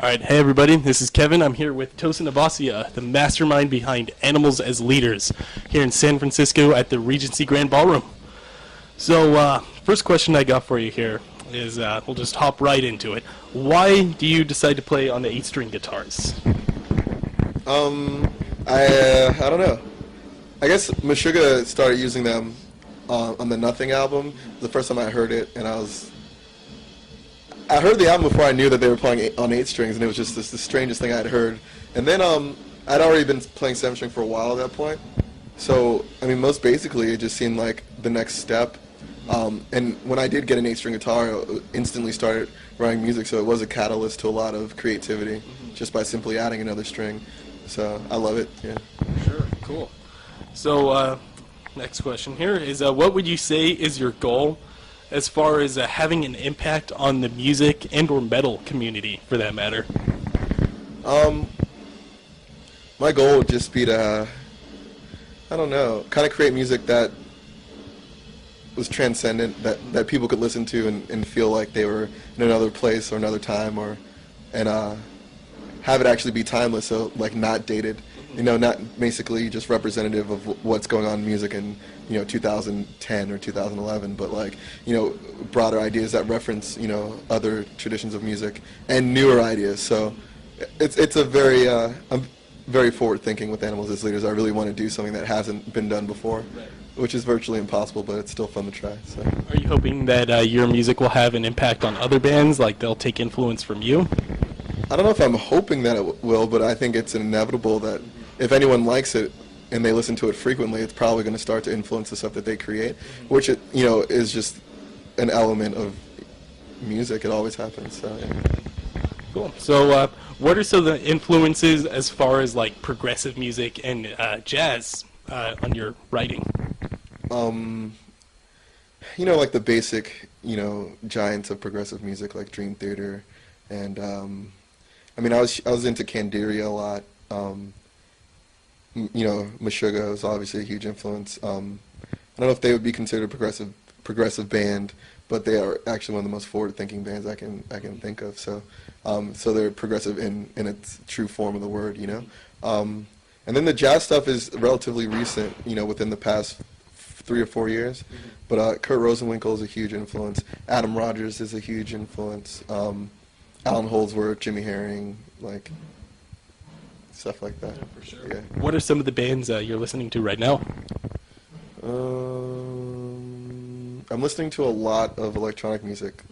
All right, hey everybody, this is Kevin. I'm here with Tosin Abasia, the mastermind behind Animals as Leaders, here in San Francisco at the Regency Grand Ballroom. So, first question I got for you here is, we'll just hop right into it. Why do you decide to play on the 8-string guitars? I don't know. I guess Meshuggah started using them on the Nothing album. The first time I heard it, and I heard the album before I knew that they were playing on 8 strings, and it was just the strangest thing I'd heard. And then I'd already been playing 7 string for a while at that point. So, I mean, most basically, it just seemed like the next step. And when I did get an 8 string guitar, I instantly started writing music, so it was a catalyst to a lot of creativity just by simply adding another string. So I love it, yeah. Sure, cool. So, next question here is, what would you say is your goal as far as having an impact on the music and or metal community, for that matter? My goal would just be to, I don't know, kind of create music that was transcendent, that people could listen to and feel like they were in another place or another time, and have it actually be timeless, so like not dated, not basically just representative of what's going on in music in 2010 or 2011, but like broader ideas that reference other traditions of music and newer ideas. So it's a very I'm very forward thinking with Animals as Leaders. I really want to do something that hasn't been done before, which is virtually impossible, but it's still fun to try. So. Are you hoping that your music will have an impact on other bands, like they'll take influence from you? I don't know if I'm hoping that it will, but I think it's inevitable that if anyone likes it and they listen to it frequently, it's probably going to start to influence the stuff that they create, which is just an element of music. It always happens. So, yeah. Cool. So, what are some of the influences as far as like progressive music and jazz on your writing? Like the basic, giants of progressive music, like Dream Theater, and I was into Candiria a lot. Meshuggah was obviously a huge influence. I don't know if they would be considered a progressive band, but they are actually one of the most forward-thinking bands I can think of. So, so they're progressive in its true form of the word, And then the jazz stuff is relatively recent, within the past 3 or 4 years. But Kurt Rosenwinkel is a huge influence. Adam Rogers is a huge influence. Alan Holdsworth, Jimmy Herring, like stuff like that. Yeah, for sure. Yeah. What are some of the bands you're listening to right now? I'm listening to a lot of electronic music,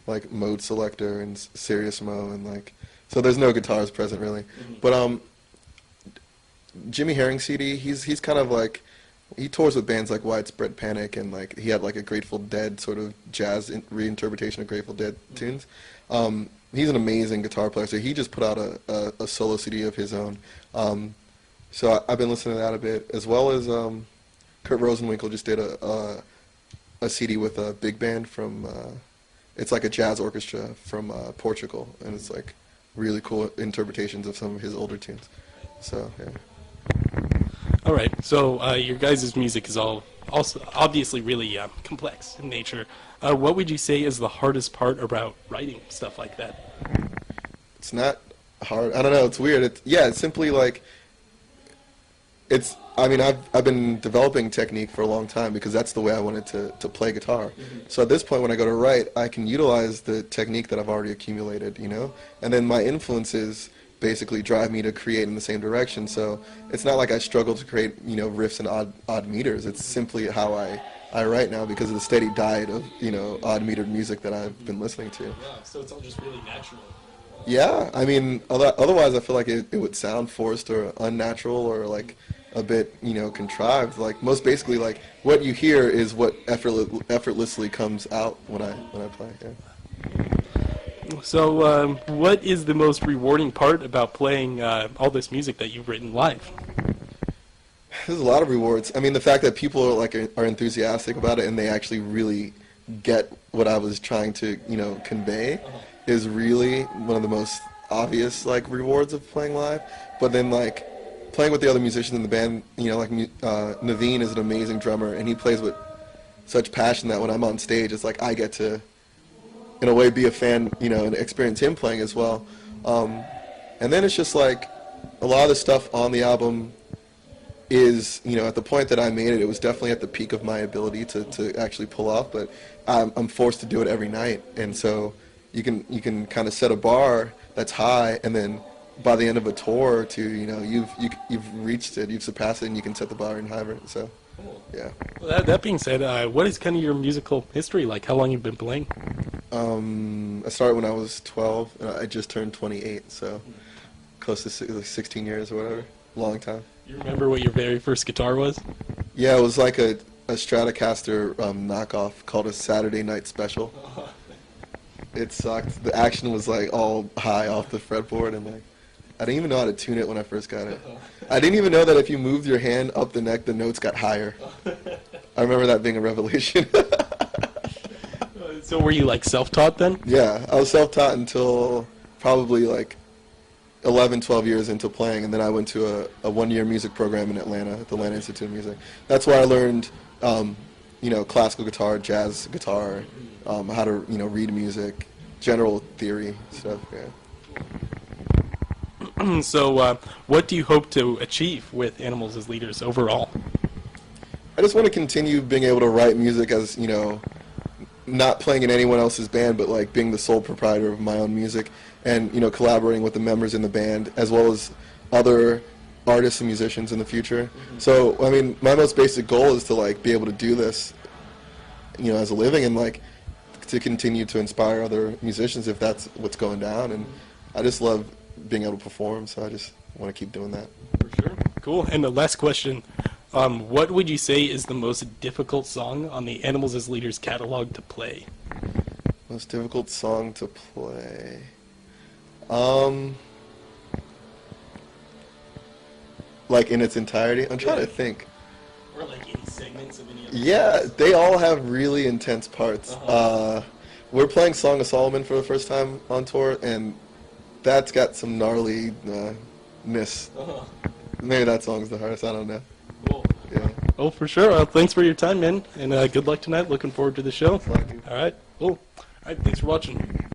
like Mode Selector and Serious Mo, and so there's no guitars present really. But Jimmy Herring CD, he's kind of like, he tours with bands like Widespread Panic, and he had like a Grateful Dead sort of jazz reinterpretation of Grateful Dead tunes. He's an amazing guitar player, so he just put out a solo CD of his own. So I've been listening to that a bit, as well as Kurt Rosenwinkel just did a CD with a big band from, it's like a jazz orchestra from Portugal, and it's like really cool interpretations of some of his older tunes. So, yeah. All right, so your guys' music is also obviously really complex in nature. What would you say is the hardest part about writing stuff like that? It's not hard. I don't know. It's weird. It's simply like, I've been developing technique for a long time because that's the way I wanted to play guitar. So at this point, when I go to write, I can utilize the technique that I've already accumulated, and then my influences basically drive me to create in the same direction. So it's not like I struggle to create, riffs and odd meters. It's simply how I write now because of the steady diet of, odd metered music that I've been listening to. Yeah, so it's all just really natural. Yeah, otherwise I feel like it would sound forced or unnatural or like a bit, contrived. Like most basically, like what you hear is what effortlessly comes out when I play. Yeah. So, what is the most rewarding part about playing all this music that you've written live? There's a lot of rewards. The fact that people are enthusiastic about it and they actually really get what I was trying to, convey is really one of the most obvious rewards of playing live. But then playing with the other musicians in the band, Naveen is an amazing drummer and he plays with such passion that when I'm on stage, it's like I get to, in a way, be a fan, and experience him playing as well. And then it's just like a lot of the stuff on the album is, at the point that I made it, it was definitely at the peak of my ability to actually pull off, but I'm forced to do it every night. And so you can kind of set a bar that's high, and then by the end of a tour or two, you've reached it, you've surpassed it, and you can set the bar even higher. So, yeah. Well, that being said, what is kind of your musical history like? How long you've been playing? I started when I was 12, and I just turned 28, so close to 16 years or whatever. Long time. You remember what your very first guitar was? Yeah, it was like a Stratocaster knockoff called a Saturday Night Special. It sucked. The action was like all high off the fretboard, and like I didn't even know how to tune it when I first got it. I didn't even know that if you moved your hand up the neck, the notes got higher. I remember that being a revelation. So were you like self-taught then? Yeah, I was self-taught until probably like 11, 12 years into playing, and then I went to a one-year music program in Atlanta at the Atlanta Institute of Music. That's where I learned, classical guitar, jazz guitar, how to, read music, general theory stuff. Yeah. So, what do you hope to achieve with Animals as Leaders overall? I just want to continue being able to write music as, not playing in anyone else's band, but like being the sole proprietor of my own music, and collaborating with the members in the band as well as other artists and musicians in the future. So I mean, my most basic goal is to like be able to do this, as a living, and like to continue to inspire other musicians if that's what's going down. And I just love being able to perform, so I just want to keep doing that. For sure. Cool. And the last question. What would you say is the most difficult song on the Animals as Leaders catalog to play? Most difficult song to play? Like in its entirety? I'm trying to think. Or like any segments of any other Yeah, songs? they all have really intense parts. We're playing Song of Solomon for the first time on tour, and that's got some gnarly-ness. Maybe that song's the hardest, I don't know. Cool. Yeah. Oh, for sure. Thanks for your time, man. And good luck tonight. Looking forward to the show. Thank you. All right. Cool. All right. Thanks for watching.